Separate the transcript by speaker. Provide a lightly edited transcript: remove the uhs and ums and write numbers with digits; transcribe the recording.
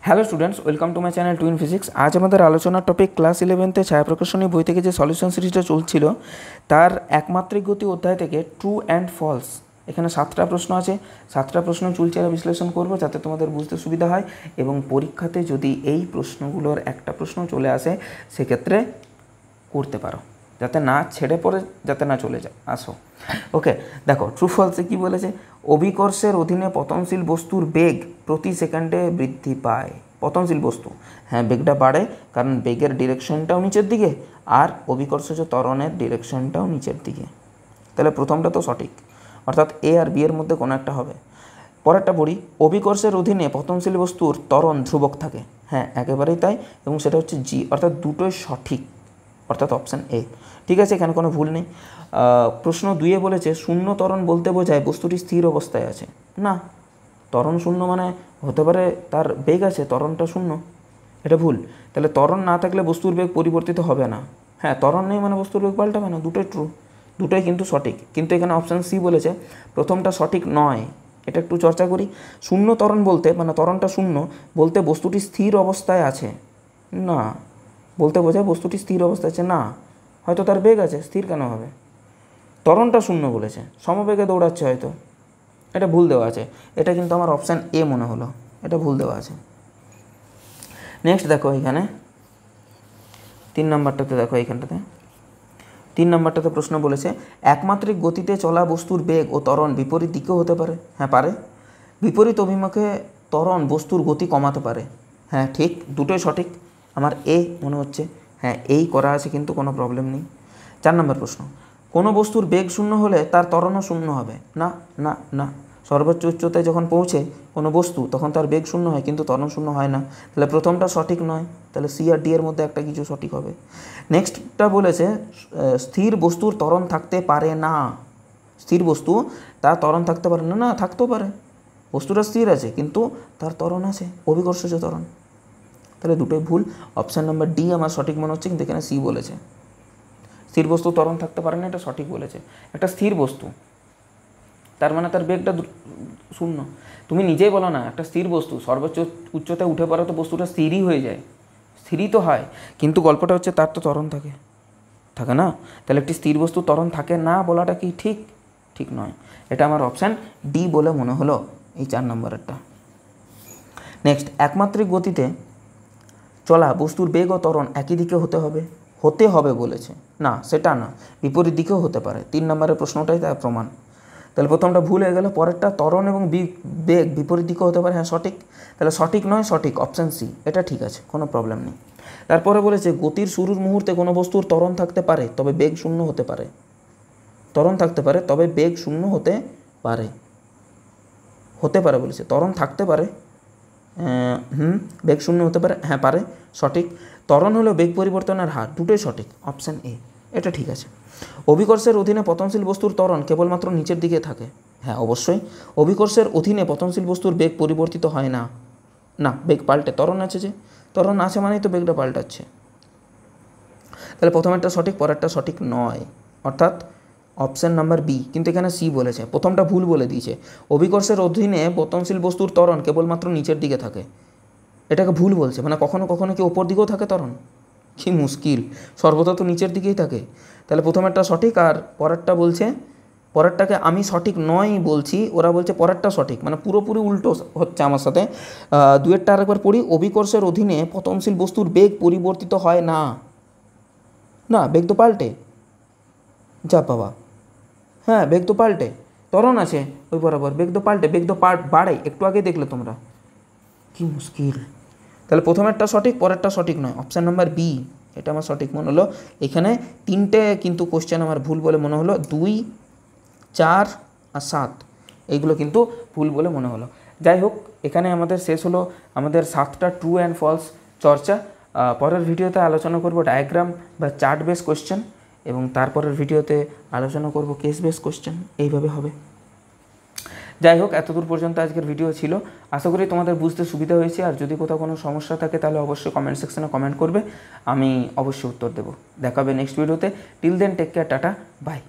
Speaker 1: Hello students, welcome to my channel twin physics. আজ আমাদের আলোচনার টপিক ক্লাস 11তে ছায়াপ্রকাশনী বই থেকে যে সলিউশন সিরিজটা চলছিল তার একমাত্রিক গতি অধ্যায় থেকে ট্রু অ্যান্ড ফলস। এখানে 7টা প্রশ্ন আছে, 7টা প্রশ্ন চুলচেরা বিশ্লেষণ করব যাতে তোমাদের বুঝতে সুবিধা হয় এবং পরীক্ষাতে যদি এই প্রশ্নগুলোর একটা প্রশ্ন চলে আসে সেক্ষেত্রে করতে পারো, যাতে না ছেড়ে পড়ে, যাতে না চলে আসো। ওকে, দেখো ট্রু ফলসে কী বলেছে। অভিকর্ষের অধীনে পতনশীল বস্তুর বেগ প্রতি সেকেন্ডে বৃদ্ধি পায়। পতনশীল বস্তু, হ্যাঁ বেগটা বাড়ে কারণ বেগের ডিরেকশনটাও নিচের দিকে আর অভিকর্ষজ ত্বরণের ডিরেকশনটাও নিচের দিকে। তাহলে প্রথমটা তো সঠিক, অর্থাৎ এ আর বি এর মধ্যে কোনো একটা হবে। পরেরটা পড়ি, অভিকর্ষের অধীনে পতনশীল বস্তুর ত্বরণ ধ্রুবক থাকে। হ্যাঁ একেবারেই তাই, এবং সেটা হচ্ছে জি, অর্থাৎ দুটোই সঠিক, অর্থাৎ অপশান এ। ঠিক আছে, এখানে কোনো ভুল নেই। প্রশ্ন 2-এ বলেছে শূন্য ত্বরণ বলতে বোঝায় বস্তুটি স্থির অবস্থায় আছে। না, ত্বরণ শূন্য মানে হতে পারে তার বেগ আছে, ত্বরণটা শূন্য, এটা ভুল। তাহলে ত্বরণ না থাকলে বস্তুর বেগ পরিবর্তিত হবে না। হ্যাঁ, ত্বরণ নেই মানে বস্তুর বেগ পাল্টাবে না, দুটোই ট্রু, দুটোই কিন্তু সঠিক। কিন্তু এখানে অপশান সি বলেছে প্রথমটা সঠিক নয়। এটা একটু চর্চা করি। শূন্য ত্বরণ বলতে মানে ত্বরণটা শূন্য বলতে বস্তুটি স্থির অবস্থায় আছে না, বলতে বোঝায় বস্তুটি স্থির অবস্থায় আছে না, হয়তো তার বেগ আছে, স্থির কেন হবে। ত্বরণটা শূন্য বলেছে, সমবেগে দৌড়াচ্ছে হয়তো, এটা ভুল দেওয়া আছে। এটা কিন্তু আমার অপশান এ মনে হলো, এটা ভুল দেওয়া আছে। নেক্সট দেখো এখানে 3 নম্বরটাতে, দেখো এইখানটাতে 3 নম্বরটাতে প্রশ্ন বলেছে একমাত্রিক গতিতে চলা বস্তুর বেগ ও ত্বরণ বিপরীত দিকেও হতে পারে। হ্যাঁ পারে, বিপরীত অভিমুখে ত্বরণ বস্তুর গতি কমাতে পারে। হ্যাঁ ঠিক, দুটোই সঠিক, আমার এ মনে হচ্ছে। হ্যাঁ এই করা আছে, কিন্তু কোনো প্রবলেম নেই। 4 নম্বর প্রশ্ন, কোনো বস্তুর বেগ শূন্য হলে তার ত্বরণও শূন্য হবে। না না না, সর্বোচ্চ উচ্চতায় যখন পৌঁছে কোনো বস্তু তখন তার বেগ শূন্য হয় কিন্তু ত্বরণ শূন্য হয় না। তাহলে প্রথমটা সঠিক নয়, তাহলে সি আর ডি এর মধ্যে একটা কিছু সঠিক হবে। নেক্সটটা বলেছে স্থির বস্তুর ত্বরণ থাকতে পারে না। স্থির বস্তু তার ত্বরণ থাকতে পারে না। না, থাকতেও পারে, বস্তুটা স্থির আছে কিন্তু তার ত্বরণ আছে, অভিকর্ষজ ত্বরণ। তাহলে দুটোই ভুল, অপশান নাম্বার ডি আমার সঠিক মনে হচ্ছে, কিন্তু এখানে সি বলেছে স্থির বস্তু ত্বরণ থাকতে পারে না, এটা সঠিক বলেছে। একটা স্থির বস্তু তার মানে তার বেগটা শূন্য। তুমি নিজেই বলো না, একটা স্থির বস্তু সর্বোচ্চ উচ্চতায় উঠে পড়া তো বস্তুটা স্থিরই হয়ে যায়, স্থিরই তো হয়, কিন্তু গল্পটা হচ্ছে তার তো ত্বরণ থাকে না। তাহলে একটি স্থির বস্তু ত্বরণ থাকে না বলাটা কি ঠিক? ঠিক নয়। এটা আমার অপশান ডি বলে মনে হলো, এই 4 নম্বরেরটা। নেক্সট, একমাত্রিক গতিতে চলা বস্তুর বেগ ও ত্বরণ একই দিকে হতে হবে বলেছে। না, সেটা না, বিপরীত দিকেও হতে পারে। 3 নম্বরের প্রশ্নটাই তার প্রমাণ। তাহলে প্রথমটা ভুল হয়ে গেল, পরেরটা ত্বরণ এবং বেগ বিপরীত দিকেও হতে পারে। হ্যাঁ সঠিক, তাহলে সঠিক নয় সঠিক, অপশান সি, এটা ঠিক আছে, কোনো প্রবলেম নেই। তারপরে বলেছে গতির শুরুর মুহূর্তে কোনো বস্তুর ত্বরণ থাকতে পারে তবে বেগ শূন্য হতে পারে। ত্বরণ থাকতে পারে তবে বেগ শূন্য হতে পারে, হতে পারে বলেছে, ত্বরণ থাকতে পারে, বেগ শূন্য হতে পারে, হ্যাঁ পারে, সঠিক। ত্বরণ হলো বেগ পরিবর্তনের হার, দুটোই সঠিক, অপশান এ, এটা ঠিক আছে। অভিকর্ষের অধীনে পতনশীল বস্তুর ত্বরণ কেবলমাত্র নিচের দিকে থাকে। হ্যাঁ অবশ্যই, অভিকর্ষের অধীনে পতনশীল বস্তুর বেগ পরিবর্তিত হয় না। না, বেগ পাল্টে, ত্বরণ আছে যে, ত্বরণ আছে মানেই তো বেগটা পাল্টাচ্ছে। তাহলে প্রথমেরটা সঠিক, পরেরটা সঠিক নয়, অর্থাৎ অপশান নাম্বার বি। কিন্তু এখানে সি বলেছে, প্রথমটা ভুল বলে দিয়েছে। অভিকর্ষের অধীনে পতনশীল বস্তুর ত্বরণ কেবলমাত্র নিচের দিকে থাকে, এটাকে ভুল বলছে। মানে কখনো কখনো কি ওপর দিকেও থাকে ত্বরণ? কি মুশকিল, সর্বদা তো নিচের দিকেই থাকে। তাহলে প্রথমেরটা সঠিক, আর পরেরটা বলছে, পরেরটাকে আমি সঠিক নয় বলছি, ওরা বলছে পরেরটা সঠিক, মানে পুরোপুরি উল্টো হচ্ছে আমার সাথে। 2-এরটা আরেকবার পড়ি, অভিকর্ষের অধীনে পতনশীল বস্তুর বেগ পরিবর্তিত হয় না। না, বেগ তো পাল্টে, যা বাবা, হ্যাঁ বেগ তো পাল্টে, ত্বরণ আছে ওই বরাবর, বেগ তো পাল্টে, বেগ তো বাড়ে, একটু আগে দেখলে তোমরা, কি মুশকিল। তাহলে প্রথমেরটা সঠিক, পরেরটা সঠিক নয়, অপশান নাম্বার বি, এটা আমার সঠিক মনে হলো। এখানে 3টে কিন্তু কোশ্চেন আমার ভুল বলে মনে হলো, 2, 4 আর 7 এইগুলো কিন্তু ভুল বলে মনে হলো। যাই হোক, এখানে আমাদের শেষ হলো আমাদের 7টা ট্রু অ্যান্ড ফলস চর্চা। পরের ভিডিওতে আলোচনা করব ডায়াগ্রাম বা চার্ট বেস কোশ্চেন, এবং তারপরের ভিডিওতে আলোচনা করব কেস বেস কোশ্চেন, এইভাবে হবে। যাই হোক, এতদূর পর্যন্ত আজকের ভিডিও ছিল, আশা করি তোমাদের বুঝতে সুবিধা হয়েছে। আর যদি কোথাও কোনো সমস্যা থাকে তাহলে অবশ্যই কমেন্ট সেকশনে কমেন্ট করবে, আমি অবশ্যই উত্তর দেবো। দেখা হবে নেক্সট ভিডিওতে। Till then take care, tata, by.